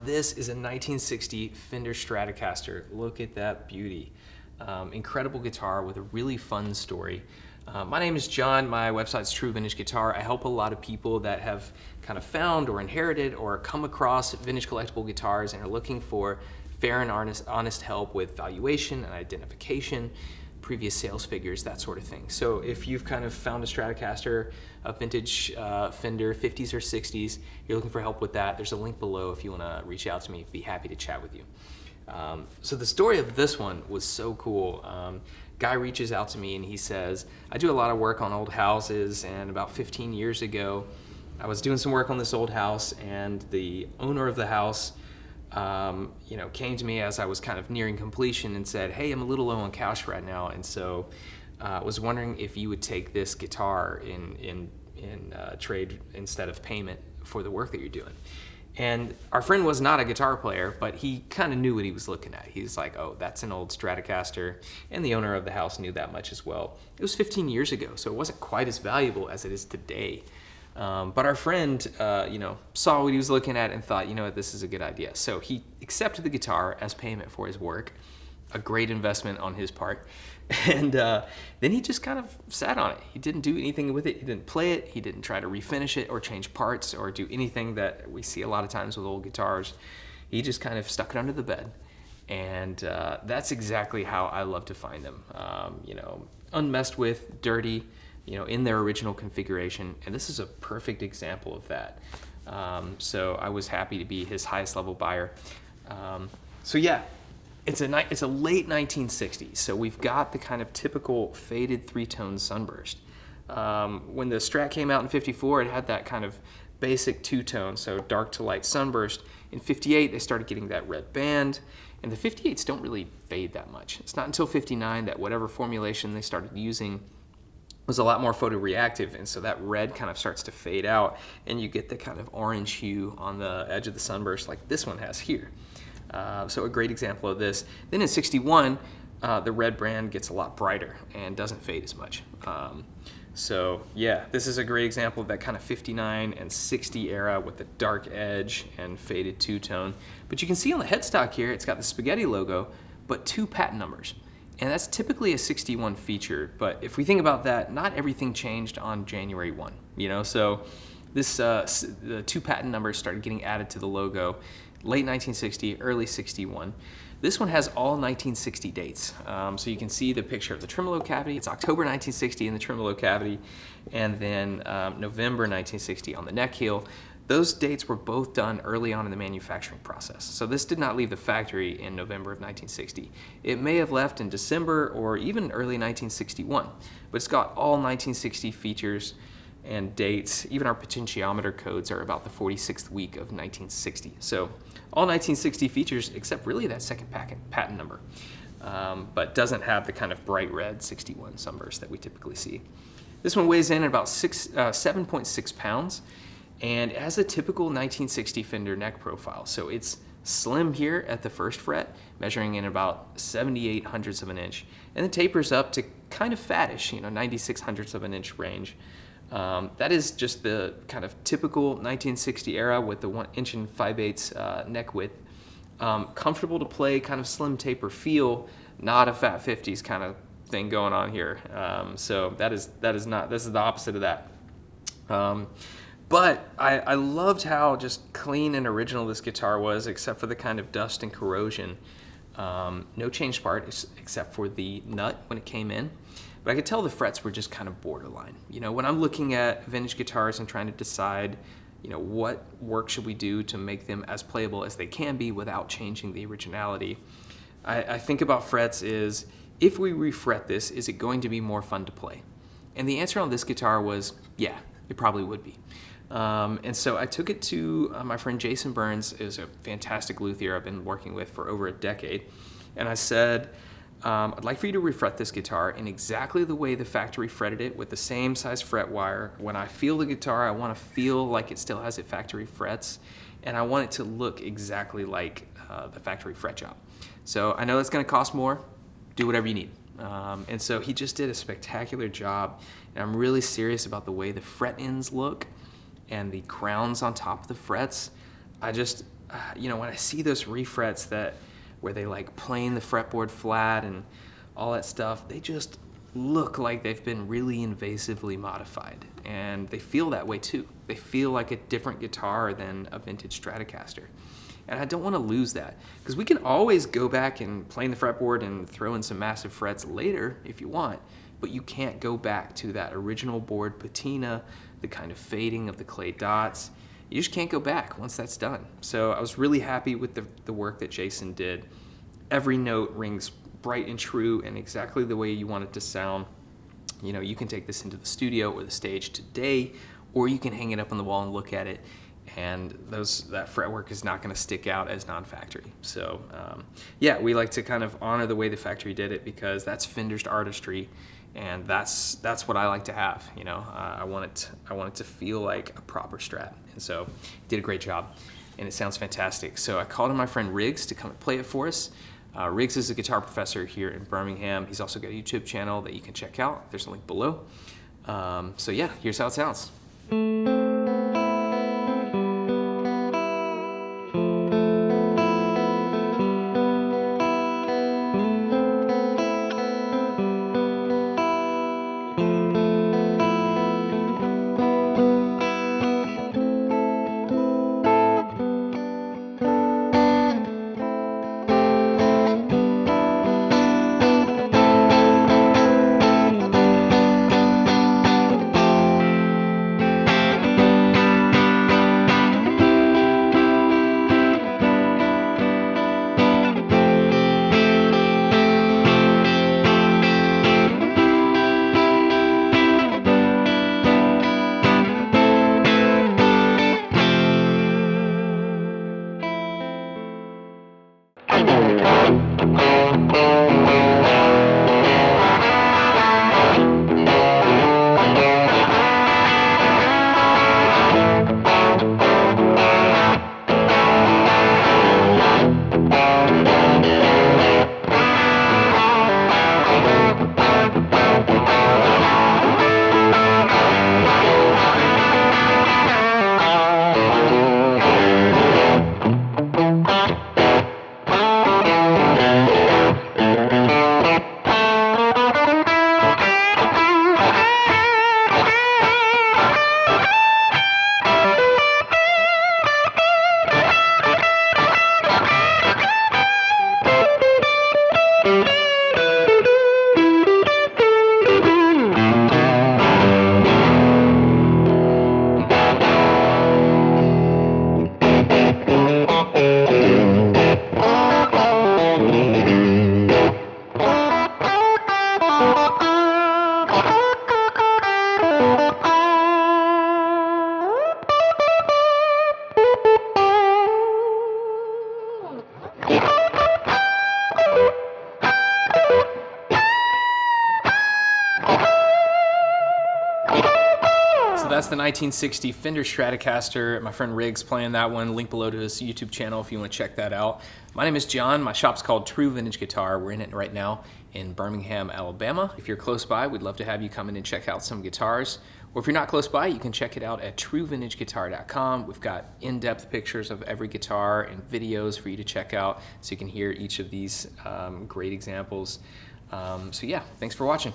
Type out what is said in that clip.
This is a 1960 Fender Stratocaster. Look at that beauty. Incredible guitar with a really fun story. My name is John. My website's True Vintage Guitar. I help a lot of people that have kind of found or inherited or come across vintage collectible guitars and are looking for fair and honest help with valuation and identification, previous sales figures, that sort of thing. So if you've kind of found a Stratocaster, a vintage Fender, 50s or 60s, you're looking for help with that, there's a link below if you want to reach out to me. I'd be happy to chat with you. So the story of this one was so cool. Guy reaches out to me and he says, I do a lot of work on old houses, and about 15 years ago, I was doing some work on this old house, and the owner of the house came to me as I was kind of nearing completion and said, hey, I'm a little low on cash right now, and so I was wondering if you would take this guitar in trade instead of payment for the work that you're doing. And our friend was not a guitar player, but he kind of knew what he was looking at. He's like, oh, that's an old Stratocaster, and the owner of the house knew that much as well. It was 15 years ago, so it wasn't quite as valuable as it is today. But our friend, saw what he was looking at and thought, you know what, this is a good idea. So he accepted the guitar as payment for his work, a great investment on his part. And then he just kind of sat on it. He didn't do anything with it. He didn't play it. He didn't try to refinish it or change parts or do anything that we see a lot of times with old guitars. He just kind of stuck it under the bed. And that's exactly how I love to find them. Unmessed with, dirty, in their original configuration, and this is a perfect example of that. So I was happy to be his highest level buyer. It's a late 1960s, so we've got the kind of typical faded three-tone Sunburst. When the Strat came out in '54, it had that kind of basic two-tone, so dark to light Sunburst. In '58, they started getting that red band, and the '58s don't really fade that much. It's not until '59 that whatever formulation they started using was a lot more photoreactive, and so that red kind of starts to fade out, and you get the kind of orange hue on the edge of the Sunburst like this one has here. So a great example of this. Then in '61, the red brand gets a lot brighter and doesn't fade as much. This is a great example of that kind of '59 and '60 era with the dark edge and faded two-tone. But you can see on the headstock here, it's got the spaghetti logo, but 2 patent numbers. And that's typically a '61 feature, but if we think about that, not everything changed on January 1, So this, the 2 patent numbers started getting added to the logo late 1960, early '61. This one has all 1960 dates. So you can see the picture of the tremolo cavity. It's October 1960 in the tremolo cavity, and then November 1960 on the neck heel. Those dates were both done early on in the manufacturing process. So this did not leave the factory in November of 1960. It may have left in December or even early 1961, but it's got all 1960 features and dates. Even our potentiometer codes are about the 46th week of 1960. So all 1960 features except really that second patent number, but doesn't have the kind of bright red '61 Sunburst that we typically see. This one weighs in at about 7.6 pounds. And it has a typical 1960 Fender neck profile. So it's slim here at the first fret, measuring in about 78 hundredths of an inch, and then tapers up to kind of fattish, 96 hundredths of an inch range. That is just the kind of typical 1960 era with the 1 inch and 5/8 neck width. Comfortable to play, kind of slim taper feel, not a fat 50s kind of thing going on here. This is the opposite of that. But I loved how just clean and original this guitar was, except for the kind of dust and corrosion. No changed part except for the nut when it came in. But I could tell the frets were just kind of borderline. When I'm looking at vintage guitars and trying to decide, what work should we do to make them as playable as they can be without changing the originality, I think about frets is, if we refret this, is it going to be more fun to play? And the answer on this guitar was, yeah, it probably would be. And so I took it to my friend Jason Burns, is a fantastic luthier I've been working with for over a decade. And I said, I'd like for you to refret this guitar in exactly the way the factory fretted it, with the same size fret wire. When I feel the guitar, I want to feel like it still has its factory frets, and I want it to look exactly like the factory fret job. So I know that's going to cost more. Do whatever you need. And so he just did a spectacular job, and I'm really serious about the way the fret ends look and the crowns on top of the frets. you know, when I see those refrets where they like plane the fretboard flat and all that stuff, they just look like they've been really invasively modified, and they feel that way too. They feel like a different guitar than a vintage Stratocaster. And I don't want to lose that, because we can always go back and plane the fretboard and throw in some massive frets later if you want, but you can't go back to that original board patina, the kind of fading of the clay dots. You just can't go back once that's done. So I was really happy with the work that Jason did. Every note rings bright and true and exactly the way you want it to sound. You know, you can take this into the studio or the stage today, or you can hang it up on the wall and look at it, and that fretwork is not going to stick out as non-factory. So yeah, we like to kind of honor the way the factory did it, because that's Fender's artistry, and that's what I like to have. You know, I want it to feel like a proper Strat, and so he did a great job, and it sounds fantastic. So I called in my friend Riggs to come and play it for us. Riggs is a guitar professor here in Birmingham. He's also got a YouTube channel that you can check out. There's a link below. So yeah, here's how it sounds. That's the 1960 Fender Stratocaster. My friend Riggs playing that one. Link below to his YouTube channel if you want to check that out. My name is John. My shop's called True Vintage Guitar. We're in it right now in Birmingham, Alabama. If you're close by, we'd love to have you come in and check out some guitars. Or if you're not close by, you can check it out at truevintageguitar.com. We've got in-depth pictures of every guitar and videos for you to check out so you can hear each of these great examples. So yeah, thanks for watching.